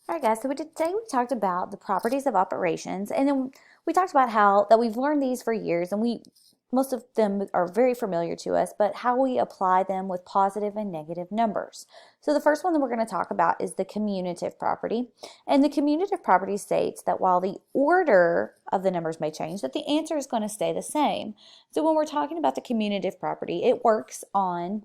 All right, guys, so today we talked about the properties of operations, and then we talked about how that we've learned these for years, and most of them are very familiar to us, but how we apply them with positive and negative numbers. So the first one that we're going to talk about is the commutative property, and the commutative property states that while the order of the numbers may change, that the answer is going to stay the same. So when we're talking about the commutative property, it works on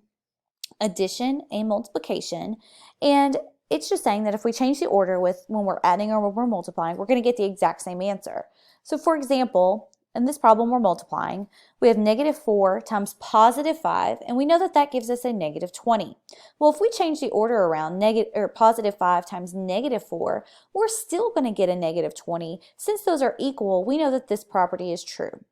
addition and multiplication, and it's just saying that if we change the order when we're adding or when we're multiplying, we're going to get the exact same answer. So for example, in this problem we're multiplying, we have -4 times +5, and we know that that gives us a -20. Well, if we change the order around, +5 times -4, we're still going to get a -20. Since those are equal, we know that this property is true.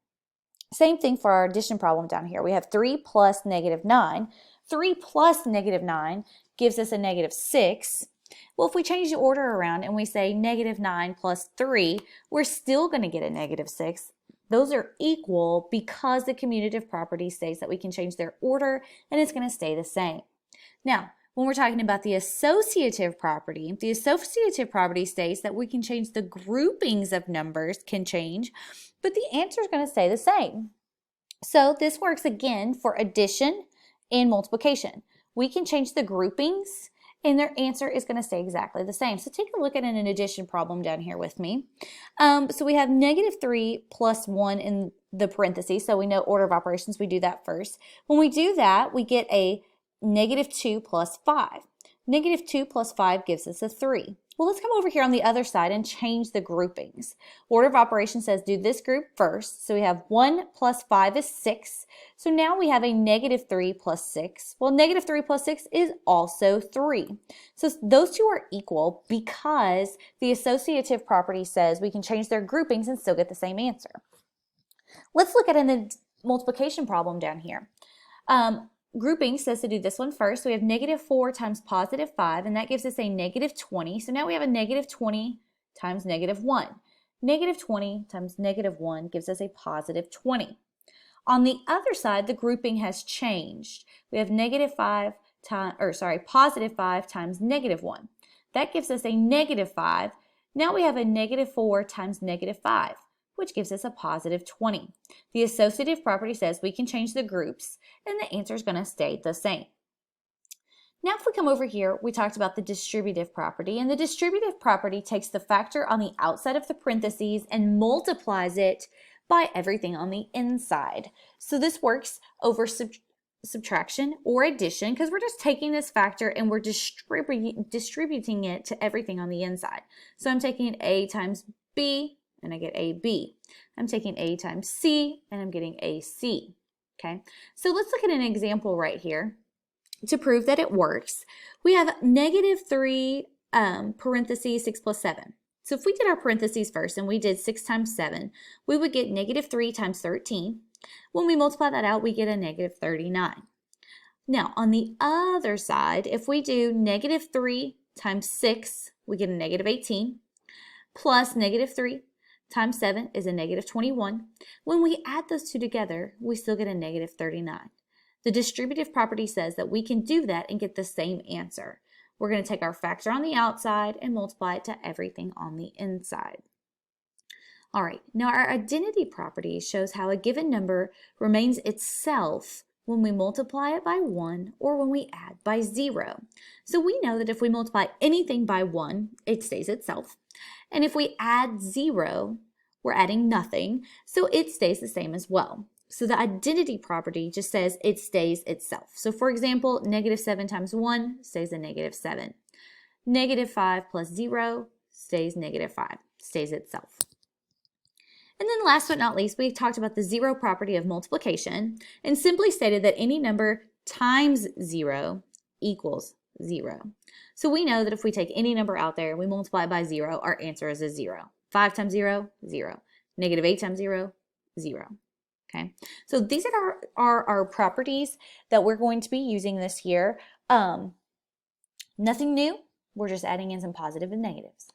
Same thing for our addition problem down here. We have 3 plus -9. 3 plus -9 gives us a -6. Well, if we change the order around and we say -9 plus 3, we're still going to get a -6. Those are equal because the commutative property states that we can change their order and it's going to stay the same. Now, when we're talking about the associative property states that we can change the groupings of numbers can change, but the answer is going to stay the same. So this works again for addition and multiplication. We can change the groupings and their answer is going to stay exactly the same. So take a look at an addition problem down here with me. So we have -3 plus 1 in the parentheses, so we know order of operations, we do that first. When we do that, we get a -2 plus 5. -2 plus 5 gives us a 3. Well, let's come over here on the other side and change the groupings. Order of operations says do this group first. So we have 1 plus 5 is 6. So now we have a -3 plus 6. Well, -3 plus 6 is also 3. So those two are equal because the associative property says we can change their groupings and still get the same answer. Let's look at a multiplication problem down here. Grouping says to do this one first. So we have -4 times +5, and that gives us a -20. So now we have a -20 times -1. -20 times -1 gives us a +20. On the other side, the grouping has changed. We have +5 times -1. That gives us a -5. Now we have a -4 times -5. which gives us a +20. The associative property says we can change the groups and the answer is going to stay the same. Now if we come over here, we talked about the distributive property, and the distributive property takes the factor on the outside of the parentheses and multiplies it by everything on the inside. So this works over subtraction or addition because we're just taking this factor and we're distributing it to everything on the inside. So I'm taking A times B, and I get AB. I'm taking A times C, and I'm getting AC. Okay, so let's look at an example right here to prove that it works. We have -3 parentheses 6 plus 7. So if we did our parentheses first and we did 6 times 7, we would get -3 times 13. When we multiply that out, we get a -39. Now on the other side, if we do -3 times 6, we get a -18, plus -3 times 7 is a -21. When we add those two together, we still get a -39. The distributive property says that we can do that and get the same answer. We're going to take our factor on the outside and multiply it to everything on the inside. All right, now our identity property shows how a given number remains itself when we multiply it by 1 or when we add by 0. So we know that if we multiply anything by 1, it stays itself. And if we add 0, we're adding nothing, so it stays the same as well. So the identity property just says it stays itself. So for example, -7 times 1 stays a -7. -5 plus 0 stays -5, stays itself. And then last but not least, we talked about the zero property of multiplication and simply stated that any number times 0 equals 0. So we know that if we take any number out there and we multiply it by 0, our answer is a 0. 5 times 0, 0. -8 times 0, 0. Okay, so these are our properties that we're going to be using this year. Nothing new, we're just adding in some positive and negatives.